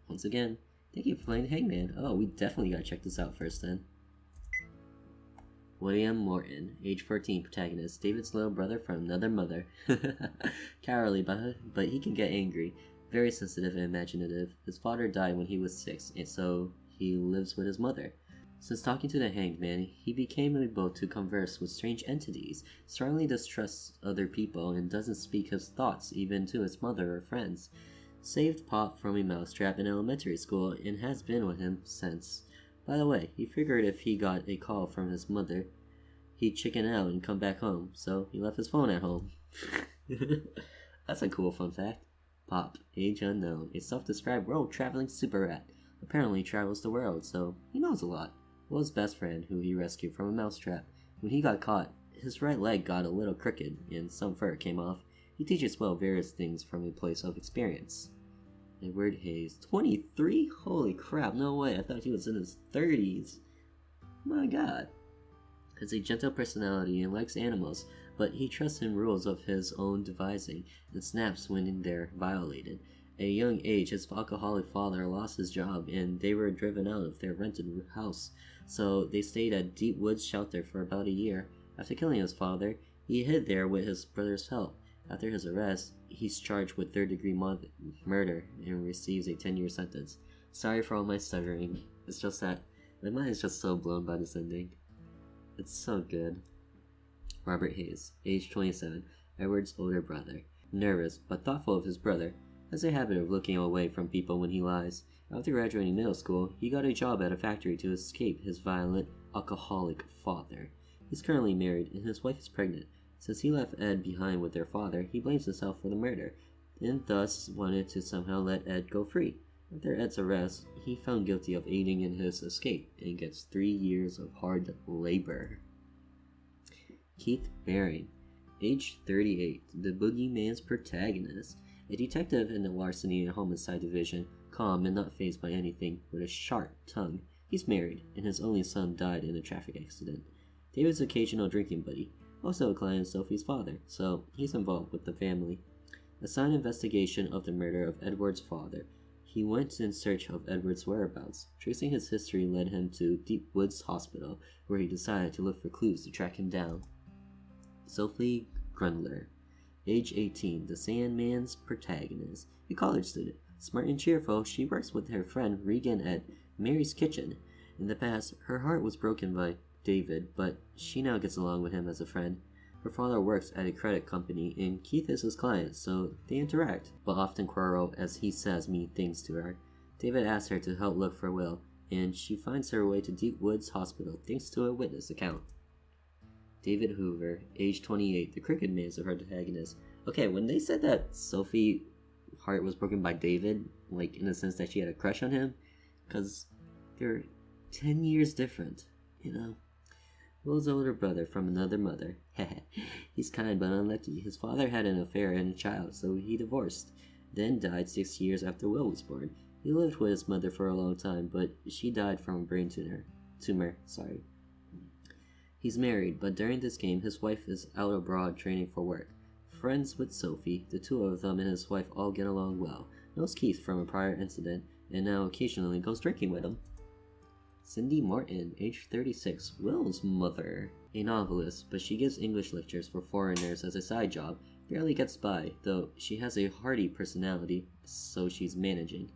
Once again, thank you for playing the Hangman. Oh, we definitely gotta check this out first then. William Morton, age 14, protagonist, David's little brother from another mother. Cowardly, but he can get angry. Very sensitive and imaginative. His father died when he was 6, and so he lives with his mother. Since talking to the Hanged Man, he became able to converse with strange entities, strongly distrusts other people, and doesn't speak his thoughts even to his mother or friends. Saved Pop from a mousetrap in elementary school and has been with him since. By the way, he figured if he got a call from his mother, he'd chicken out and come back home, so he left his phone at home. That's a cool fun fact. Pop, age unknown, a self-described world-traveling super rat. Apparently travels the world, so he knows a lot. Will's best friend, who he rescued from a mousetrap. When he got caught, his right leg got a little crooked, and some fur came off. He teaches Will various things from a place of experience. Edward Hayes, 23? Holy crap, no way, I thought he was in his 30s. My god. Has a gentle personality and likes animals, but he trusts in rules of his own devising and snaps when they're violated. At a young age, his alcoholic father lost his job and they were driven out of their rented house, so they stayed at Deep Woods Shelter for about a year. After killing his father, he hid there with his brother's help. After his arrest, he's charged with third-degree murder and receives a 10-year sentence. Sorry for all my stuttering. It's just that my mind is just so blown by this ending. It's so good. Robert Hayes, age 27, Edward's older brother. Nervous, but thoughtful of his brother, has a habit of looking away from people when he lies. After graduating middle school, he got a job at a factory to escape his violent, alcoholic father. He's currently married, and his wife is pregnant. Since he left Ed behind with their father, he blames himself for the murder, and thus wanted to somehow let Ed go free. After Ed's arrest, he found guilty of aiding in his escape, and gets 3 years of hard labor. Keith Baring, age 38, the Boogeyman's protagonist. A detective in the larceny and homicide division, calm and not fazed by anything, with a sharp tongue. He's married, and his only son died in a traffic accident. David's occasional drinking buddy, also a client of Sophie's father, so he's involved with the family. Assigned investigation of the murder of Edward's father, he went in search of Edward's whereabouts. Tracing his history led him to Deep Woods Hospital, where he decided to look for clues to track him down. Sophie Grundler, age 18, the Sandman's protagonist. A college student, smart and cheerful, she works with her friend Regan at Mary's Kitchen. In the past, her heart was broken by David, but she now gets along with him as a friend. Her father works at a credit company, and Keith is his client, so they interact, but often quarrel as he says mean things to her. David asks her to help look for Will, and she finds her way to Deep Woods Hospital thanks to a witness account. David Hoover, age 28, the Crooked Man's her protagonist. Okay, when they said that Sophie's heart was broken by David, like in the sense that she had a crush on him, because they're 10 years different, you know? Will's older brother from another mother. He's kind but unlucky. His father had an affair and a child, so he divorced, then died 6 years after Will was born. He lived with his mother for a long time, but she died from a brain tumor. He's married, but during this game, his wife is out abroad training for work. Friends with Sophie, the two of them and his wife all get along well. Knows Keith from a prior incident, and now occasionally goes drinking with him. Cindy Morton, age 36, Will's mother. A novelist, but she gives English lectures for foreigners as a side job. Barely gets by, though she has a hearty personality, so she's managing.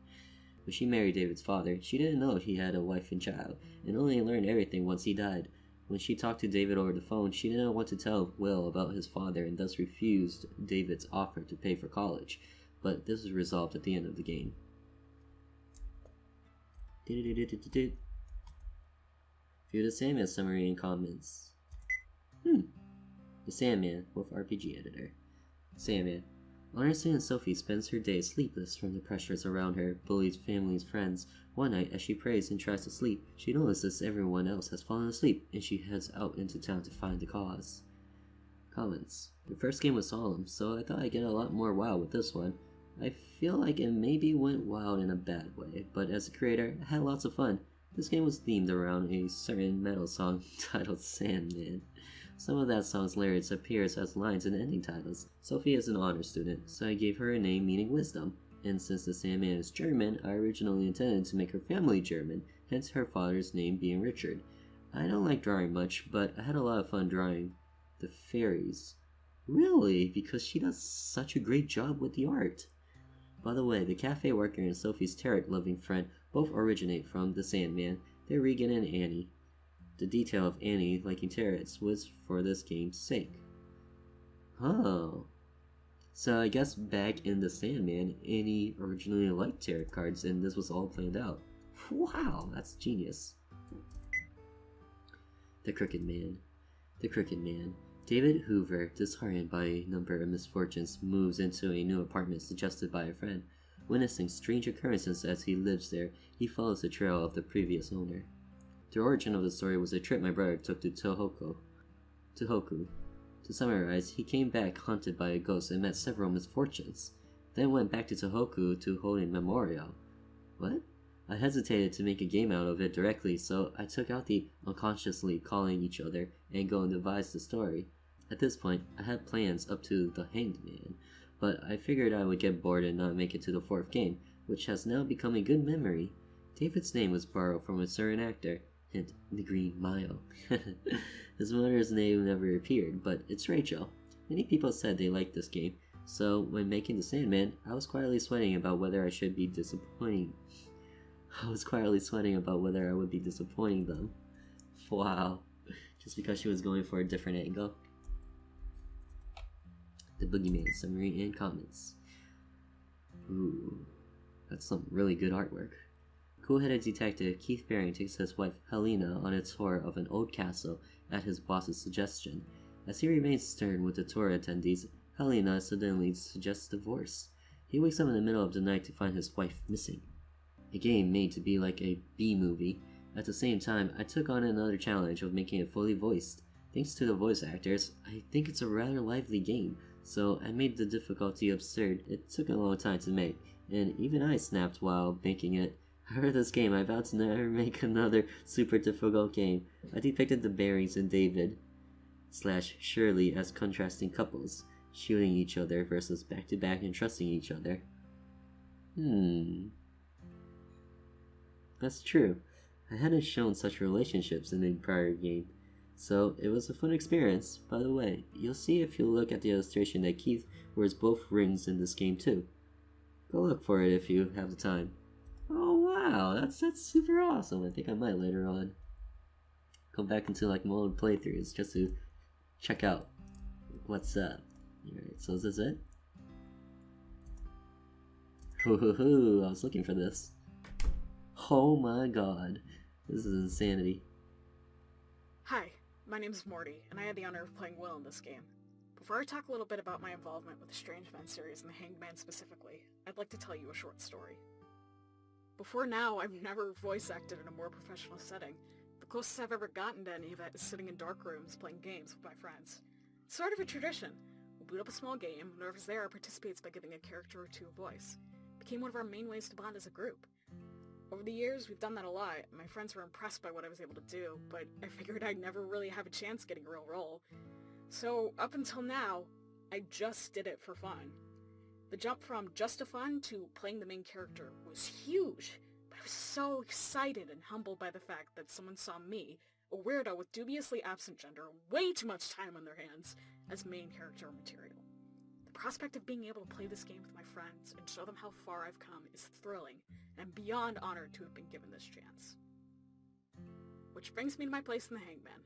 When she married David's father, she didn't know he had a wife and child, and only learned everything once he died. When she talked to David over the phone, she didn't want to tell Will about his father and thus refused David's offer to pay for college, but this was resolved at the end of the game. View the Sandman summary and comments. The Sandman with RPG Editor. Sandman. Ernestine and Sophie spends her days sleepless from the pressures around her, bullies, family's friends. One night, as she prays and tries to sleep, she notices everyone else has fallen asleep, and she heads out into town to find the cause. Comments. The first game was solemn, so I thought I'd get a lot more wild with this one. I feel like it maybe went wild in a bad way, but as a creator, I had lots of fun. This game was themed around a certain metal song titled Sandman. Some of that song's lyrics appears as lines in ending titles. Sophie is an honor student, so I gave her a name meaning wisdom. And since the Sandman is German, I originally intended to make her family German, hence her father's name being Richard. I don't like drawing much, but I had a lot of fun drawing the fairies. Really? Because she does such a great job with the art. By the way, the cafe worker and Sophie's tarot-loving friend both originate from the Sandman. They're Regan and Annie. The detail of Annie liking tarots was for this game's sake. Oh. So I guess back in the Sandman, Annie originally liked tarot cards and this was all planned out. Wow, that's genius. The Crooked Man. The Crooked Man. David Hoover, disheartened by a number of misfortunes, moves into a new apartment suggested by a friend. Witnessing strange occurrences as he lives there, he follows the trail of the previous owner. The origin of the story was a trip my brother took to Tohoku. To summarize, he came back haunted by a ghost and met several misfortunes, then went back to Tohoku to hold a memorial. What? I hesitated to make a game out of it directly, so I took out the unconsciously calling each other and go and devise the story. At this point, I had plans up to the Hanged Man, but I figured I would get bored and not make it to the fourth game, which has now become a good memory. David's name was borrowed from a certain actor, hint, the Green Mile. His mother's name never appeared, but it's Rachel. Many people said they liked this game, so when making the Sandman, I was quietly sweating about whether I would be disappointing them. Wow. Just because she was going for a different angle. The Boogeyman summary and comments. Ooh, that's some really good artwork. Cool-headed detective Keith Baring takes his wife Helena on a tour of an old castle at his boss's suggestion. As he remains stern with the tour attendees, Helena suddenly suggests divorce. He wakes up in the middle of the night to find his wife missing. A game made to be like a B-movie. At the same time, I took on another challenge of making it fully voiced. Thanks to the voice actors, I think it's a rather lively game, so I made the difficulty absurd. It took a long time to make, and even I snapped while making it. After this game, I vowed to never make another super difficult game. I depicted the Barings and David / Shirley as contrasting couples, shooting each other versus back-to-back and trusting each other. That's true. I hadn't shown such relationships in the prior game, so it was a fun experience. By the way, you'll see if you look at the illustration that Keith wears both rings in this game too. Go look for it if you have the time. Oh wow, that's super awesome. I think I might later on go back into like my old playthroughs just to check out what's up. Alright, so is this it? Hoo, I was looking for this. Oh my god, this is insanity. Hi, my name's Morty, and I had the honor of playing Will in this game. Before I talk a little bit about my involvement with the Strange Man series and the Hanged Man specifically, I'd like to tell you a short story. Before now, I've never voice acted in a more professional setting. The closest I've ever gotten to any of that is sitting in dark rooms playing games with my friends. It's sort of a tradition. We'll boot up a small game, and whoever's there participates by giving a character or two a voice. It became one of our main ways to bond as a group. Over the years, we've done that a lot, and my friends were impressed by what I was able to do, but I figured I'd never really have a chance getting a real role. So, up until now, I just did it for fun. The jump from just a fun to playing the main character was huge, but I was so excited and humbled by the fact that someone saw me, a weirdo with dubiously absent gender and way too much time on their hands, as main character material. The prospect of being able to play this game with my friends and show them how far I've come is thrilling, and I'm beyond honored to have been given this chance. Which brings me to my place in the Hanged Man.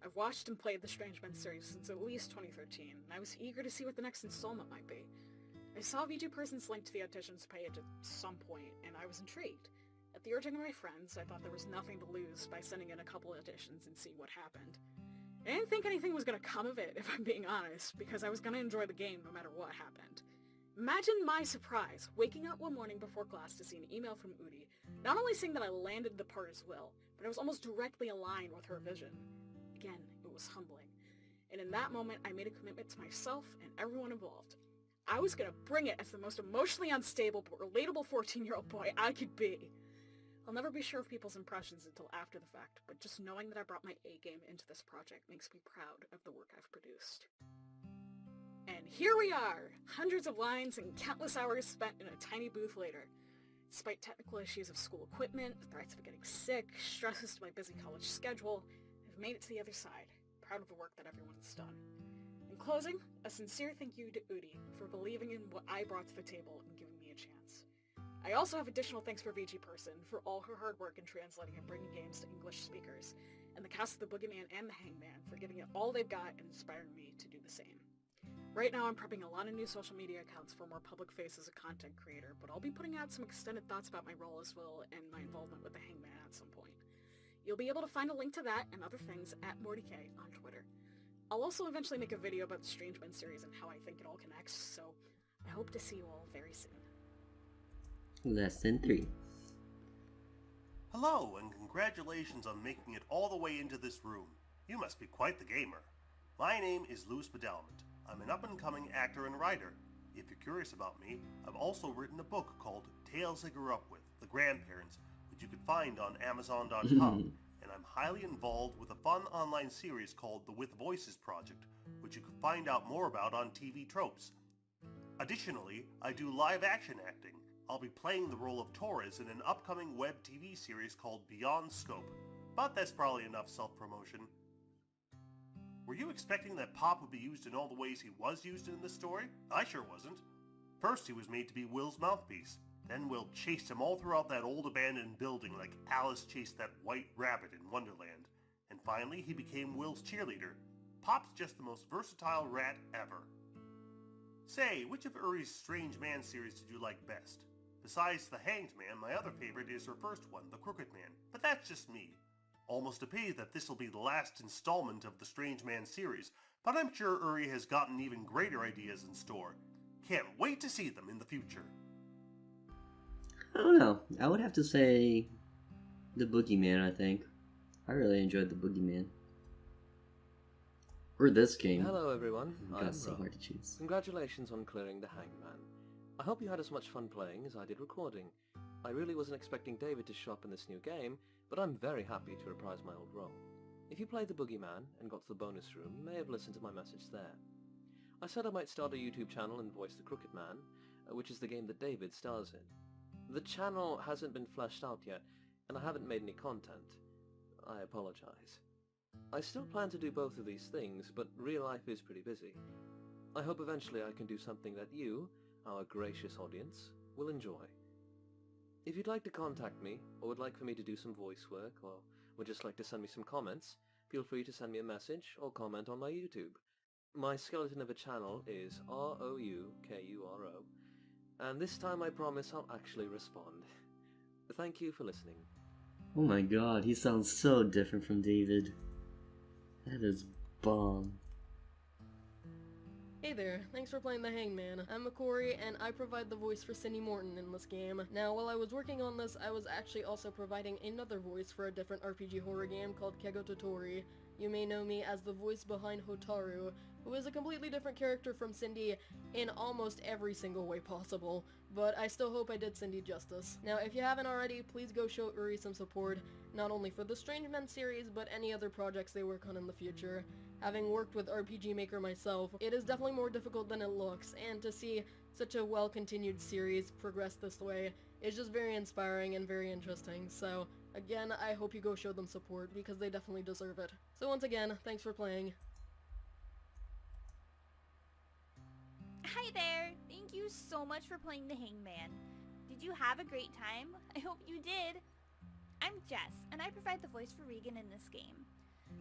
I've watched and played the Strange Man series since at least 2013, and I was eager to see what the next installment might be. I saw VTuberson's link to the auditions page at some point, and I was intrigued. At the urging of my friends, I thought there was nothing to lose by sending in a couple auditions and see what happened. I didn't think anything was going to come of it, if I'm being honest, because I was going to enjoy the game no matter what happened. Imagine my surprise, waking up one morning before class to see an email from TheOdie, not only saying that I landed the part as Will, but I was almost directly aligned with her vision. Again, it was humbling. And in that moment, I made a commitment to myself and everyone involved. I was going to bring it as the most emotionally unstable but relatable 14-year-old boy I could be. I'll never be sure of people's impressions until after the fact, but just knowing that I brought my A-game into this project makes me proud of the work I've produced. And here we are! Hundreds of lines and countless hours spent in a tiny booth later. Despite technical issues of school equipment, threats of getting sick, stresses to my busy college schedule, I've made it to the other side, proud of the work that everyone's done. In closing, a sincere thank you to TheOdie for believing in what I brought to the table and giving me a chance. I also have additional thanks for VG Person for all her hard work in translating and bringing games to English speakers, and the cast of the Boogeyman and the Hangman for giving it all they've got and inspiring me to do the same. Right now I'm prepping a lot of new social media accounts for more public face as a content creator, but I'll be putting out some extended thoughts about my role as well and my involvement with the Hangman at some point. You'll be able to find a link to that and other things at MortyK on Twitter. I'll also eventually make a video about the Strange Men series and how I think it all connects, so I hope to see you all very soon. Lesson 3. Hello, and congratulations on making it all the way into this room. You must be quite the gamer. My name is Louis Bedalment. I'm an up-and-coming actor and writer. If you're curious about me, I've also written a book called Tales I Grew Up With, The Grandparents, which you can find on Amazon.com. And I'm highly involved with a fun online series called the With Voices Project, which you can find out more about on TV Tropes. Additionally, I do live-action acting. I'll be playing the role of Torres in an upcoming web TV series called Beyond Scope. But that's probably enough self-promotion. Were you expecting that Pop would be used in all the ways he was used in this story? I sure wasn't. First he was made to be Will's mouthpiece. Then Will chased him all throughout that old abandoned building like Alice chased that white rabbit in Wonderland. And finally he became Will's cheerleader. Pop's just the most versatile rat ever. Say, which of Uri's Strange Man series did you like best? Besides The Hanged Man, my other favorite is her first one, The Crooked Man. But that's just me. Almost a pity that this will be the last installment of the Strange Man series, but I'm sure Uri has gotten even greater ideas in store. Can't wait to see them in the future. I don't know. I would have to say the Boogeyman, I think. I really enjoyed the Boogeyman. Or this game. Hello everyone, I'm so Rob. hard to choose. Congratulations on clearing the Hangman. I hope you had as much fun playing as I did recording. I really wasn't expecting David to show up in this new game, but I'm very happy to reprise my old role. If you played the Boogeyman and got to the bonus room, you may have listened to my message there. I said I might start a YouTube channel and voice the Crooked Man, which is the game that David stars in. The channel hasn't been fleshed out yet, and I haven't made any content. I apologize. I still plan to do both of these things, but real life is pretty busy. I hope eventually I can do something that you, our gracious audience, will enjoy. If you'd like to contact me, or would like for me to do some voice work, or would just like to send me some comments, feel free to send me a message or comment on my YouTube. My skeleton of a channel is ROUKURO, and this time I promise I'll actually respond. Thank you for listening. Oh my god, he sounds so different from David. That is bomb. Hey there, thanks for playing the Hangman. I'm McCory, and I provide the voice for Cindy Morton in this game. Now, while I was working on this, I was actually also providing another voice for a different RPG horror game called Kego Totori. You may know me as the voice behind Hotaru, who is a completely different character from Cindy in almost every single way possible, but I still hope I did Cindy justice. Now, if you haven't already, please go show Uri some support, not only for the Strange Men series, but any other projects they work on in the future. Having worked with RPG Maker myself, it is definitely more difficult than it looks, and to see such a well-continued series progress this way is just very inspiring and very interesting, so again, I hope you go show them support, because they definitely deserve it. So once again, thanks for playing. Hi there! Thank you so much for playing the Hangman. Did you have a great time? I hope you did! I'm Jess, and I provide the voice for Regan in this game.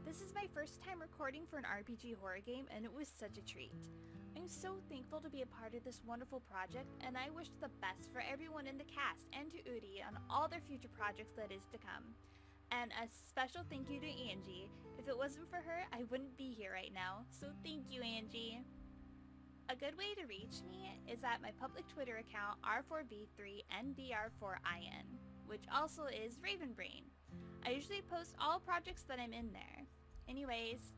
This is my first time recording for an RPG horror game, and it was such a treat. I'm so thankful to be a part of this wonderful project, and I wish the best for everyone in the cast and to TheOdie on all their future projects that is to come. And a special thank you to Angie. If it wasn't for her, I wouldn't be here right now, so thank you, Angie. A good way to reach me is at my public Twitter account R4V3NBR4IN, which also is Ravenbrain. I usually post all projects that I'm in there. Anyways,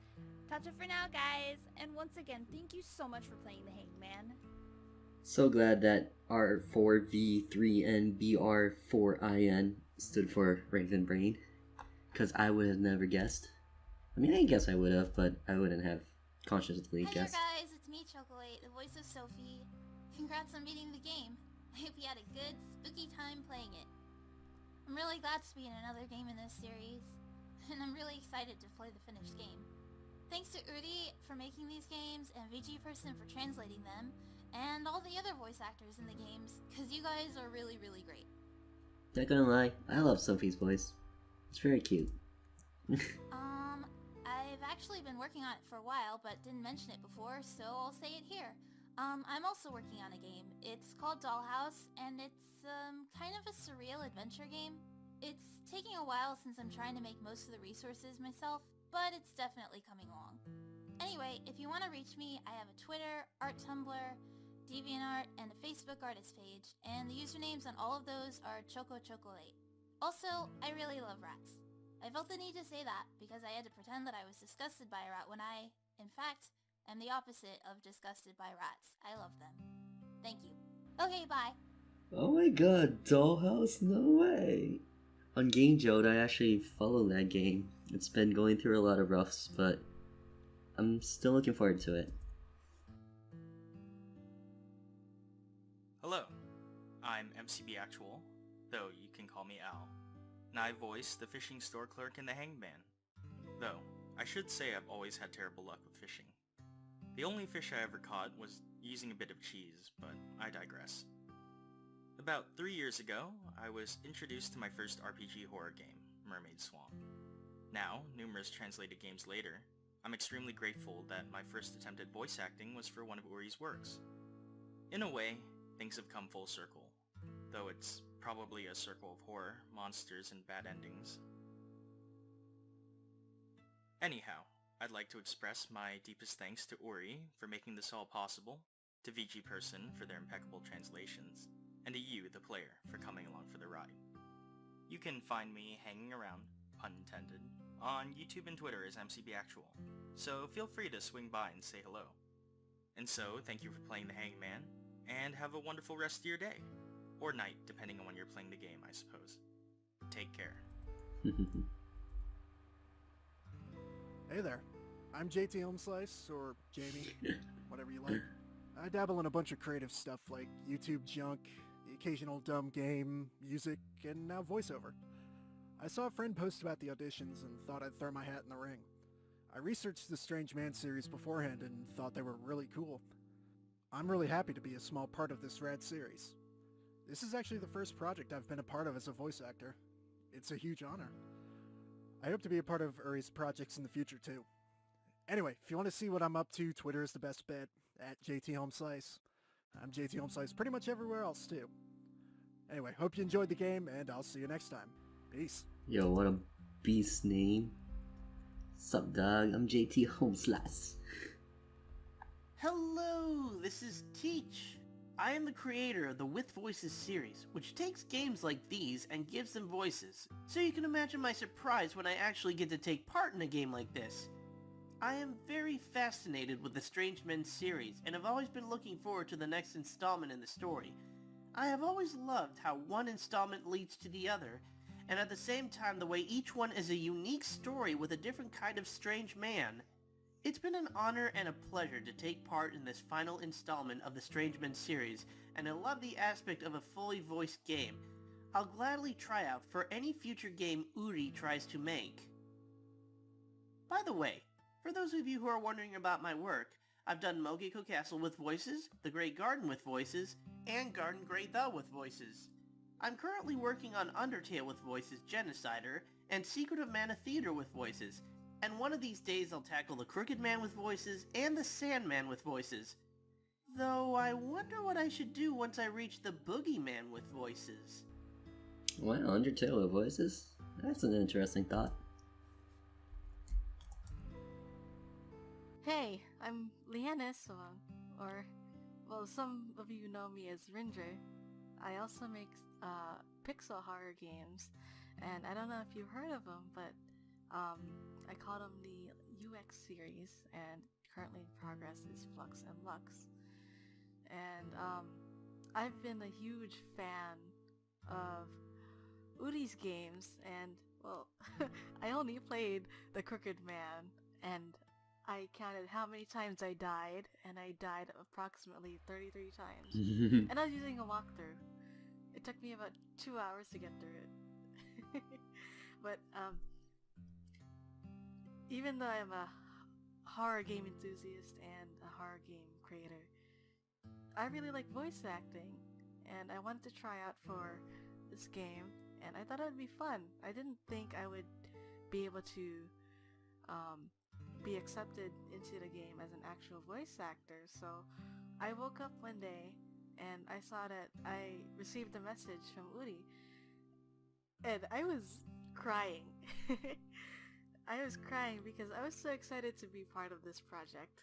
that's it for now, guys, and once again, thank you so much for playing the Hangman. So glad that R4V3NBR4IN stood for Raven Brain, because I would have never guessed. I mean, I guess I would have, but I wouldn't have consciously Hi there guessed. guys, it's me, Chocolate, the voice of Sophie. Congrats on beating the game. I hope you had a good, spooky time playing it. I'm really glad to be in another game in this series, and I'm really excited to play the finished game. Thanks to TheOdie for making these games, and VG Person for translating them, and all the other voice actors in the games, cause you guys are really, really great. Not gonna lie, I love Sophie's voice. It's very cute. I've actually been working on it for a while, but didn't mention it before, so I'll say it here. I'm also working on a game. It's called Dollhouse, and it's, kind of a surreal adventure game. It's taking a while since I'm trying to make most of the resources myself, but it's definitely coming along. Anyway, if you want to reach me, I have a Twitter, Art Tumblr, DeviantArt, and a Facebook artist page, and the usernames on all of those are ChocoChocolate. Also, I really love rats. I felt the need to say that because I had to pretend that I was disgusted by a rat when I, in fact, am the opposite of disgusted by rats. I love them. Thank you. Okay, bye. Oh my god, Dollhouse? No way! On Game Jolt, I actually follow that game. It's been going through a lot of roughs, but I'm still looking forward to it. Hello, I'm MCB Actual, though you can call me Al, and I voice the fishing store clerk in The Hangman. Though, I should say I've always had terrible luck with fishing. The only fish I ever caught was using a bit of cheese, but I digress. About 3 years ago, I was introduced to my first RPG horror game, Mermaid Swamp. Now, numerous translated games later, I'm extremely grateful that my first attempt at voice acting was for one of Uri's works. In a way, things have come full circle, though it's probably a circle of horror, monsters, and bad endings. Anyhow, I'd like to express my deepest thanks to Uri for making this all possible, to VG Person for their impeccable translations, and to you, the player, for coming along for the ride. You can find me hanging around, pun intended, on YouTube and Twitter as MCB Actual, so feel free to swing by and say hello. And so, thank you for playing the Hangman, and have a wonderful rest of your day. Or night, depending on when you're playing the game, I suppose. Take care. Hey there, I'm JT Homeslice, or Jamie, whatever you like. I dabble in a bunch of creative stuff like YouTube junk, the occasional dumb game, music, and now voiceover. I saw a friend post about the auditions and thought I'd throw my hat in the ring. I researched the Strange Man series beforehand and thought they were really cool. I'm really happy to be a small part of this rad series. This is actually the first project I've been a part of as a voice actor. It's a huge honor. I hope to be a part of Uri's projects in the future too. Anyway, if you want to see what I'm up to, Twitter is the best bet, at JT Homeslice. I'm JT Homeslice pretty much everywhere else too. Anyway, hope you enjoyed the game, and I'll see you next time. Peace. Yo, what a beast name. Sup, dog? I'm JT Homeslice. Hello, this is Teach. I am the creator of the With Voices series, which takes games like these and gives them voices, so you can imagine my surprise when I actually get to take part in a game like this. I am very fascinated with the Strange Men series, and have always been looking forward to the next installment in the story. I have always loved how one installment leads to the other, and at the same time the way each one is a unique story with a different kind of strange man. It's been an honor and a pleasure to take part in this final installment of the Strange Men series, and I love the aspect of a fully voiced game. I'll gladly try out for any future game Uri tries to make. By the way, for those of you who are wondering about my work, I've done Mogeko Castle with voices, The Great Garden with voices, and Garden Great Thou with voices. I'm currently working on Undertale with voices, Genocider, and Secret of Mana Theater with voices, and one of these days I'll tackle the Crooked Man with voices and the Sandman with voices. Though I wonder what I should do once I reach the Boogeyman with voices. Wow, Undertale with voices? That's an interesting thought. Hey, I'm Leannis, or, well, some of you know me as Ringer. I also make pixel horror games, and I don't know if you've heard of them, but I call them the UX series, and currently in progress is Flux and Lux. And I've been a huge fan of Uri's games, and, well, I only played the Crooked Man, and I counted how many times I died, and I died approximately 33 times. And I was using a walkthrough. It took me about 2 hours to get through it. But, even though I'm a horror game enthusiast and a horror game creator, I really like voice acting, and I wanted to try out for this game, and I thought it would be fun. I didn't think I would be able to be accepted into the game as an actual voice actor, so I woke up one day and I saw that I received a message from TheOdie, and I was crying. I was crying because I was so excited to be part of this project.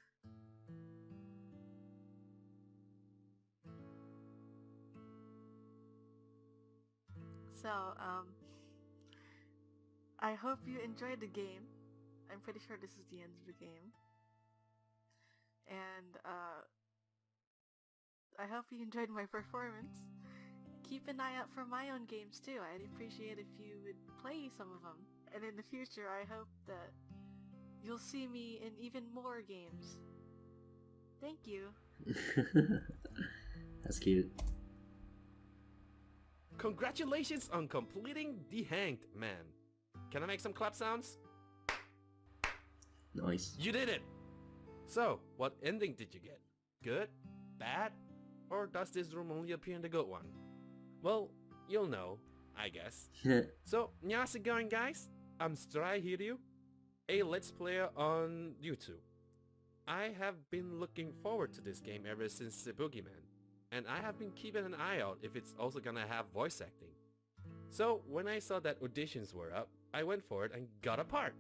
So, I hope you enjoyed the game. I'm pretty sure this is the end of the game. And, I hope you enjoyed my performance. Keep an eye out for my own games too. I'd appreciate if you would play some of them. And in the future, I hope that you'll see me in even more games. Thank you. That's cute. Congratulations on completing The Hanged Man. Can I make some clap sounds? Nice. You did it! So, what ending did you get? Good? Bad? Or does this room only appear in the good one? Well, you'll know, I guess. So, how's it going, guys? I'm Stray Hiryu, a Let's Player on YouTube. I have been looking forward to this game ever since the Boogeyman, and I have been keeping an eye out if it's also gonna have voice acting. So, when I saw that auditions were up, I went for it and got a part.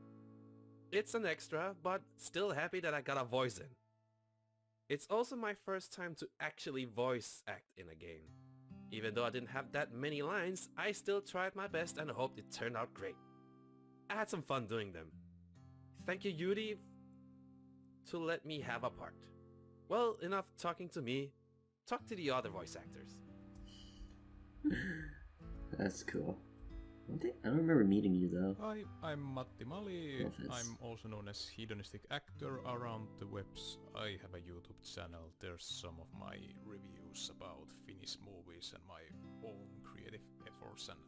It's an extra, but still happy that I got a voice in. It's also my first time to actually voice act in a game. Even though I didn't have that many lines, I still tried my best and hoped it turned out great. I had some fun doing them. Thank you, TheOdie, to let me have a part. Well, enough talking to me. Talk to the other voice actors. That's cool. I don't remember meeting you though. Hi, I'm Matti Mali. Office. I'm also known as hedonistic actor around the webs. I have a YouTube channel. There's some of my reviews about Finnish movies and my own creative efforts and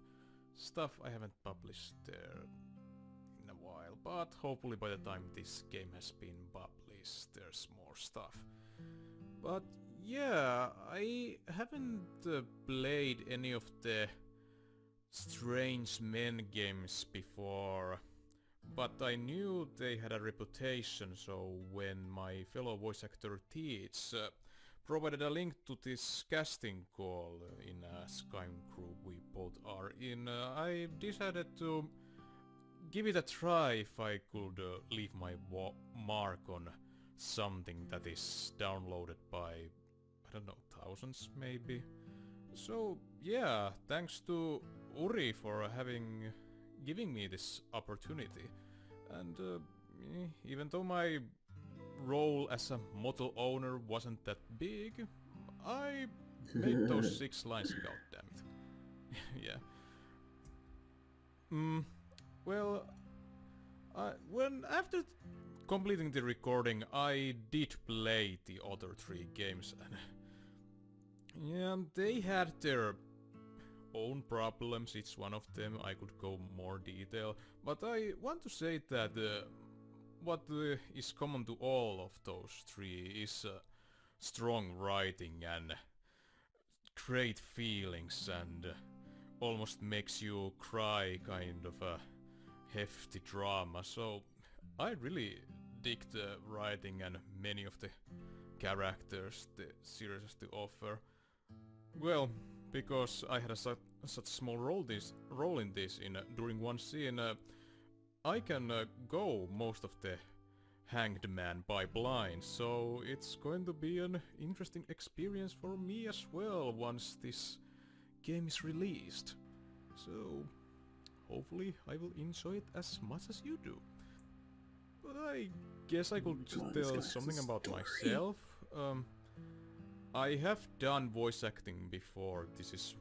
stuff I haven't published there in a while, but hopefully by the time this game has been published there's more stuff. But yeah, I haven't played any of the Strange Men games before, but I knew they had a reputation, so when my fellow voice actor Teach provided a link to this casting call in a Skype group we both are in, I decided to give it a try if I could leave my mark on something that is downloaded by, I don't know, thousands maybe. So yeah, thanks to Uri for giving me this opportunity, and even though my role as a model owner wasn't that big, I made those 6 lines, goddammit. Yeah. Well, when after completing the recording, I did play the other 3 games, and yeah, they had their own problems, each one of them. I could go more detail, but I want to say that what is common to all of those 3 is strong writing and great feelings and almost makes you cry kind of a hefty drama. So I really dig the writing and many of the characters the series has to offer. Well, because I had such small role in this during one scene, I can go most of the Hanged Man by blind, so it's going to be an interesting experience for me as well once this game is released. So hopefully I will enjoy it as much as you do. But I guess I could tell something about myself. I have done voice acting before. This is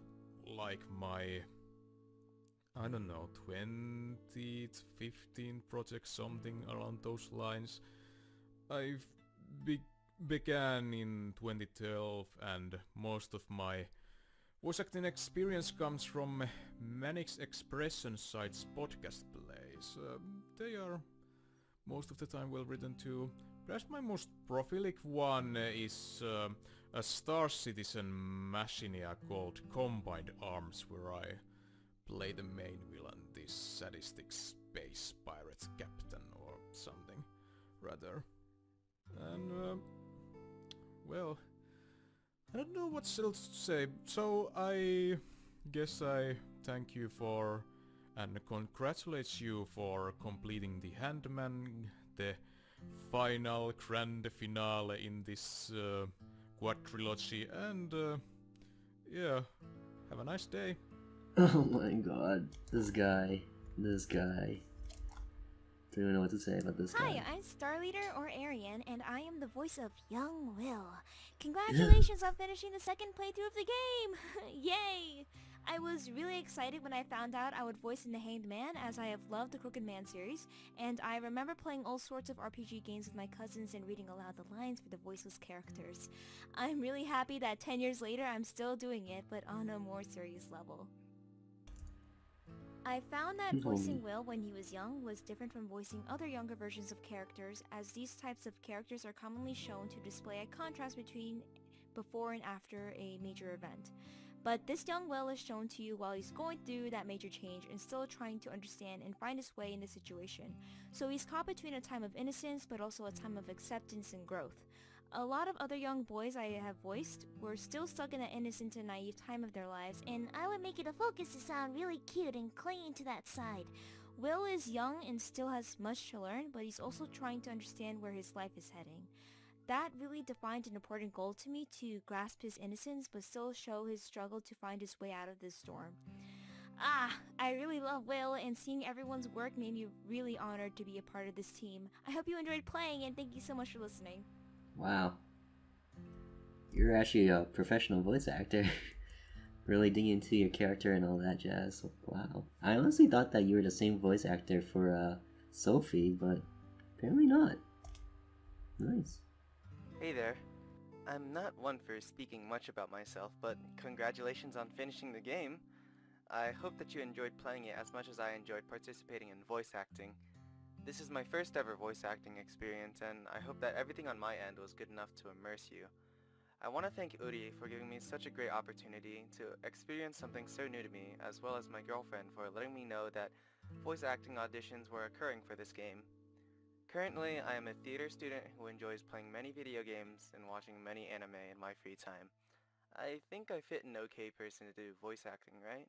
like my, I don't know, 20th, 15th project, something around those lines. I began in 2012, and most of my voice acting experience comes from Manix Expression site's podcast plays. They are most of the time well written too. Perhaps my most prolific one is a Star Citizen machinea called Combined Arms, where I play the main villain, the sadistic space pirate captain or something, rather. And, well, I don't know what else to say, so I guess I thank you for and congratulate you for completing the Handman, the final grand finale in this quadrilogy, and yeah, have a nice day. Oh my god, this guy. Don't even know what to say about this guy. Hi, I'm Star Leader or Arian, and I am the voice of Young Will. Congratulations on finishing the second playthrough of the game! Yay! I was really excited when I found out I would voice in The Hanged Man, as I have loved the Crooked Man series, and I remember playing all sorts of RPG games with my cousins and reading aloud the lines for the voiceless characters. I'm really happy that 10 years later I'm still doing it, but on a more serious level. I found that voicing Will when he was young was different from voicing other younger versions of characters, as these types of characters are commonly shown to display a contrast between before and after a major event. But this young Will is shown to you while he's going through that major change and still trying to understand and find his way in the situation. So he's caught between a time of innocence but also a time of acceptance and growth. A lot of other young boys I have voiced were still stuck in that innocent and naive time of their lives, and I would make it a focus to sound really cute and clinging to that side. Will is young and still has much to learn, but he's also trying to understand where his life is heading. That really defined an important goal to me, to grasp his innocence but still show his struggle to find his way out of this storm. I really love Will, and seeing everyone's work made me really honored to be a part of this team. I hope you enjoyed playing, and thank you so much for listening. Wow. You're actually a professional voice actor. Really digging into your character and all that jazz. Wow. I honestly thought that you were the same voice actor for Sophie, but apparently not. Nice. Hey there. I'm not one for speaking much about myself, but congratulations on finishing the game. I hope that you enjoyed playing it as much as I enjoyed participating in voice acting. This is my first ever voice acting experience, and I hope that everything on my end was good enough to immerse you. I want to thank TheOdie for giving me such a great opportunity to experience something so new to me, as well as my girlfriend for letting me know that voice acting auditions were occurring for this game. Currently, I am a theater student who enjoys playing many video games and watching many anime in my free time. I think I fit an okay person to do voice acting, right?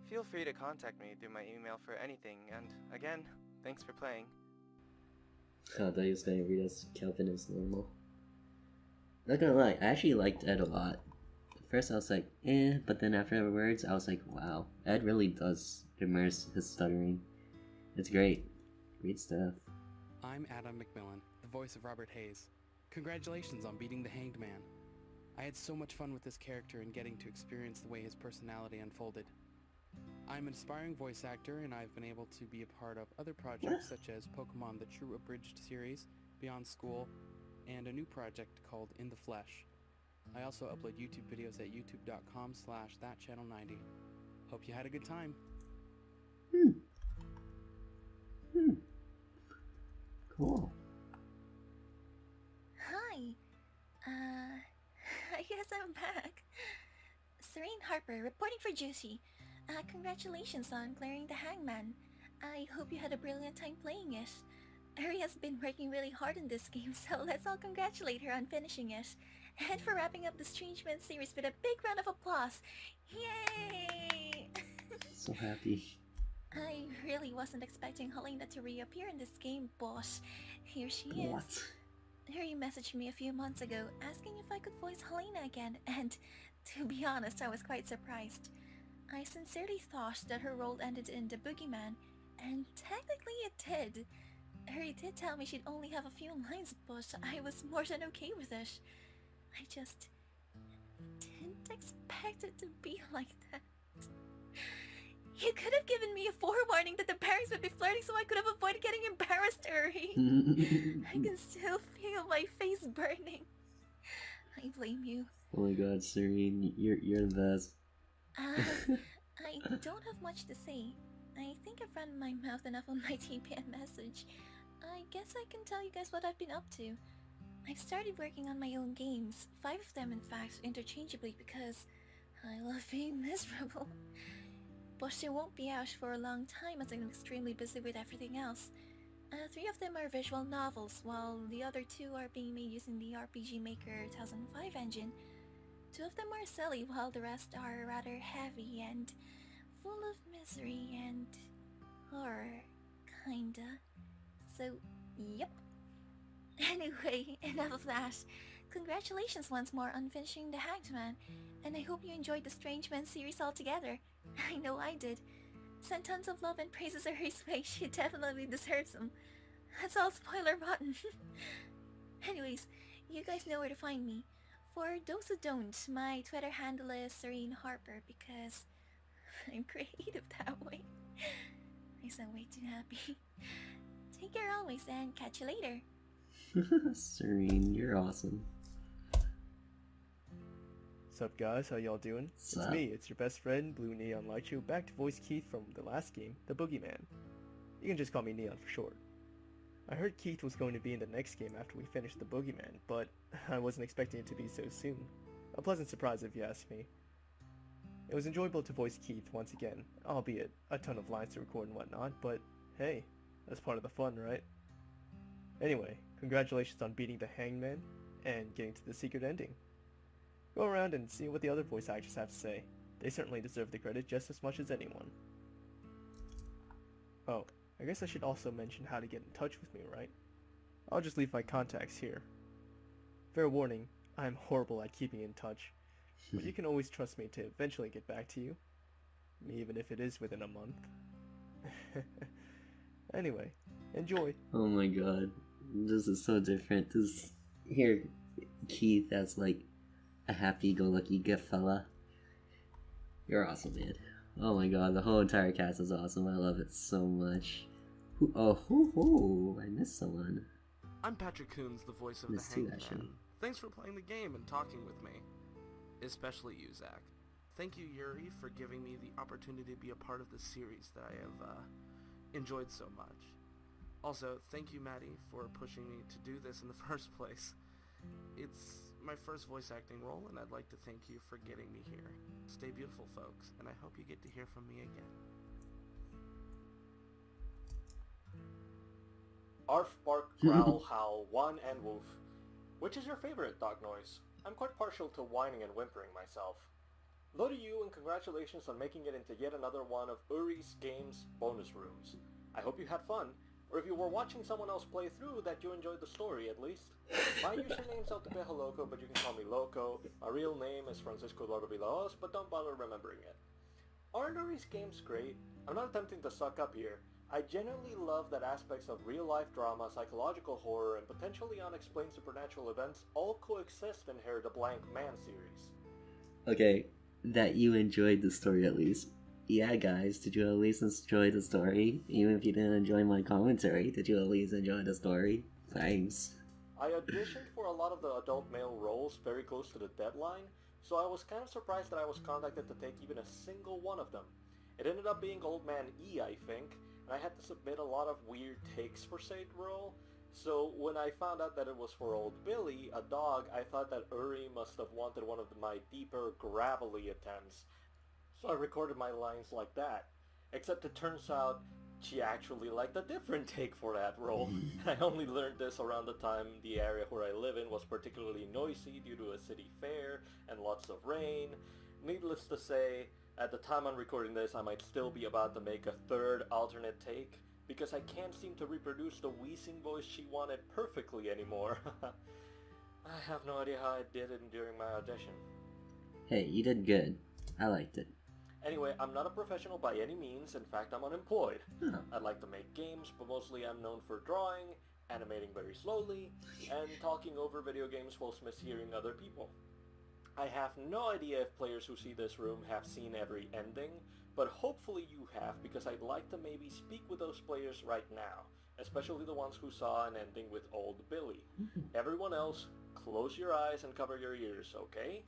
Feel free to contact me through my email for anything, and again, thanks for playing. I thought he was going to read us Kelvin is normal. Not gonna lie, I actually liked Ed a lot. At first I was like, but then afterwards I was like, wow, Ed really does immerse his stuttering. It's great. Great stuff. I'm Adam McMillan, the voice of Robert Hayes. Congratulations on beating the Hanged Man. I had so much fun with this character and getting to experience the way his personality unfolded. I'm an aspiring voice actor, and I've been able to be a part of other projects such as Pokemon The True Abridged series, Beyond School, and a new project called In the Flesh. I also upload YouTube videos at youtube.com/thatchannel90. Hope you had a good time. Cool. Hi. I guess I'm back. Serene Harper, reporting for Juicy. Congratulations on clearing the Hangman. I hope you had a brilliant time playing it. Ari has been working really hard in this game, so let's all congratulate her on finishing it. And for wrapping up the Strange Men series with a big round of applause. Yay! So happy. I really wasn't expecting Helena to reappear in this game, but here she is. What? Harry messaged me a few months ago asking if I could voice Helena again, and to be honest, I was quite surprised. I sincerely thought that her role ended in The Boogeyman, and technically it did. Harry did tell me she'd only have a few lines, but I was more than okay with it. I just didn't expect it to be like that. You could have given me a forewarning that the parents would be flirting so I could have avoided getting embarrassed, Uri. I can still feel my face burning. I blame you. Oh my god, Serene, you're the best. I don't have much to say. I think I've run my mouth enough on my TPM message. I guess I can tell you guys what I've been up to. I've started working on my own games, 5 of them in fact, interchangeably because I love being miserable. But they won't be out for a long time as I'm extremely busy with everything else. 3 of them are visual novels, while the other 2 are being made using the RPG Maker 2005 engine. 2 of them are silly, while the rest are rather heavy and full of misery and horror, kinda. So, yep. Anyway, enough of that. Congratulations once more on finishing The Hanged Man, and I hope you enjoyed the Strange Men series altogether. I know I did. Send tons of love and praises Uri's way, she definitely deserves them. That's all spoiler rotten. Anyways, you guys know where to find me. For those who don't, my Twitter handle is Serene Harper because I'm creative that way. I sound way too happy. Take care always and catch you later. Serene, you're awesome. Sup guys, how y'all doing? Sup? It's me, it's your best friend, Blue Neon Lightchu, back to voice Keith from the last game, The Boogeyman. You can just call me Neon for short. I heard Keith was going to be in the next game after we finished The Boogeyman, but I wasn't expecting it to be so soon. A pleasant surprise if you ask me. It was enjoyable to voice Keith once again, albeit a ton of lines to record and whatnot, but hey, that's part of the fun, right? Anyway, congratulations on beating the Hangman and getting to the secret ending. Go around and see what the other voice actors have to say. They certainly deserve the credit just as much as anyone. Oh, I guess I should also mention how to get in touch with me, right? I'll just leave my contacts here. Fair warning, I'm horrible at keeping in touch, but you can always trust me to eventually get back to you, even if it is within a month. Anyway, enjoy. Oh my god, this is so different. This here, Keith as like a happy-go-lucky good fella. You're awesome, man. Oh my god, the whole entire cast is awesome. I love it so much. I missed someone. I'm Patrick Coons, the voice of Missed the too, Hanged actually. Man. Thanks for playing the game and talking with me. Especially you, Zach. Thank you, Uri, for giving me the opportunity to be a part of this series that I have enjoyed so much. Also, thank you, Maddie, for pushing me to do this in the first place. It's my first voice acting role, and I'd like to thank you for getting me here. Stay beautiful, folks, and I hope you get to hear from me again. Arf, bark, growl, howl, whine, and woof. Which is your favorite dog noise? I'm quite partial to whining and whimpering myself. Hello to you, and congratulations on making it into yet another one of Uri's Games bonus rooms. I hope you had fun, or if you were watching someone else play through, that you enjoyed the story at least. My username's El Tepejo Loco, but you can call me Loco. My real name is Francisco Eduardo Vilaos, but don't bother remembering it. Aren't Uri's games great? I'm not attempting to suck up here. I genuinely love that aspects of real-life drama, psychological horror, and potentially unexplained supernatural events all coexist in here the Blank Man series. Okay, that you enjoyed the story at least. Yeah, guys, did you at least enjoy the story? Even if you didn't enjoy my commentary, did you at least enjoy the story? Thanks. I auditioned for a lot of the adult male roles very close to the deadline, so I was kind of surprised that I was contacted to take even a single one of them. It ended up being Old Man E, I think, and I had to submit a lot of weird takes for said role, so when I found out that it was for Old Billy, a dog, I thought that Uri must have wanted one of my deeper, gravelly attempts. So I recorded my lines like that, except it turns out she actually liked a different take for that role. I only learned this around the time the area where I live in was particularly noisy due to a city fair and lots of rain. Needless to say, at the time I'm recording this, I might still be about to make a third alternate take, because I can't seem to reproduce the wheezing voice she wanted perfectly anymore. I have no idea how I did it during my audition. Hey, you did good. I liked it. Anyway, I'm not a professional by any means. In fact, I'm unemployed. Oh. I'd like to make games, but mostly I'm known for drawing, animating very slowly, and talking over video games whilst mishearing other people. I have no idea if players who see this room have seen every ending, but hopefully you have, because I'd like to maybe speak with those players right now, especially the ones who saw an ending with Old Billy. Everyone else, close your eyes and cover your ears, okay?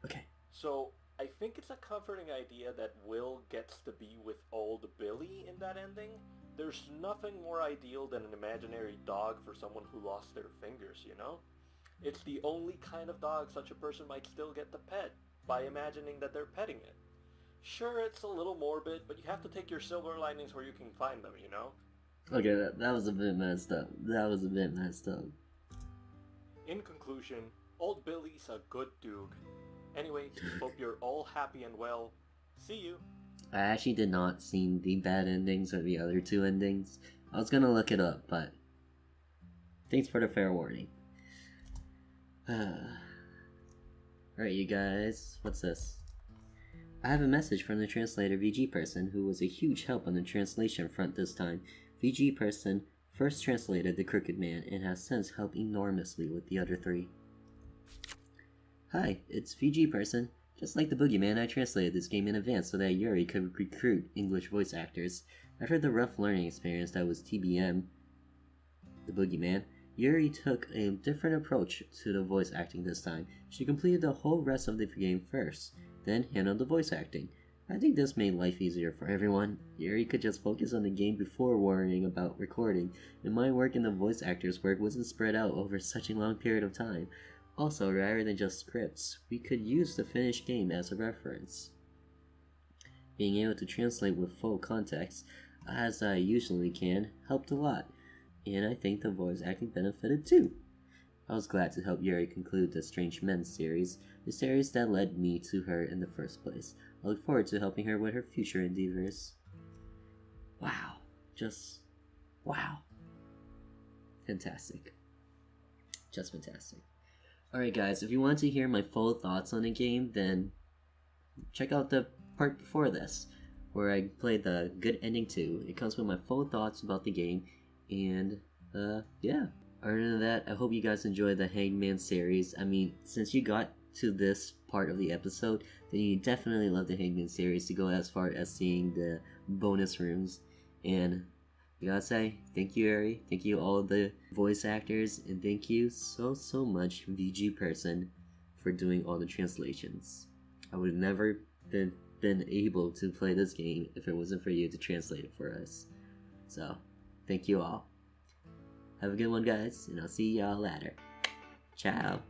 Okay. So, I think it's a comforting idea that Will gets to be with Old Billy in that ending. There's nothing more ideal than an imaginary dog for someone who lost their fingers, you know? It's the only kind of dog such a person might still get to pet, by imagining that they're petting it. Sure, it's a little morbid, but you have to take your silver linings where you can find them, you know? Okay, that was a bit messed up. That was a bit messed up. In conclusion, Old Billy's a good dude. Anyway, hope you're all happy and well. See you! I actually did not see the bad endings or the other two endings. I was gonna look it up, but thanks for the fair warning. Alright, you guys, what's this? I have a message from the translator VG Person, who was a huge help on the translation front this time. VG Person first translated The Crooked Man and has since helped enormously with the other three. Hi, it's VG Person. Just like the Boogeyman, I translated this game in advance so that Yuri could recruit English voice actors. After the rough learning experience that was TBM, the Boogeyman, Yuri took a different approach to the voice acting this time. She completed the whole rest of the game first, then handled the voice acting. I think this made life easier for everyone. Yuri could just focus on the game before worrying about recording, and my work and the voice actor's work wasn't spread out over such a long period of time. Also, rather than just scripts, we could use the finished game as a reference. Being able to translate with full context, as I usually can, helped a lot, and I think the voice acting benefited too. I was glad to help Yuri conclude the Strange Men series, the series that led me to her in the first place. I look forward to helping her with her future endeavors. Wow. Just wow. Fantastic. Just fantastic. Alright guys, if you want to hear my full thoughts on the game, then check out the part before this, where I played the Good Ending 2. It comes with my full thoughts about the game, and yeah. Other than that, I hope you guys enjoyed the Hangman series. I mean, since you got to this part of the episode, then you definitely love the Hangman series to go as far as seeing the bonus rooms. And I gotta say, thank you Ari, thank you all the voice actors, and thank you so much VG Person for doing all the translations. I would have never been able to play this game if it wasn't for you to translate it for us. So, thank you all. Have a good one guys, and I'll see y'all later. Ciao.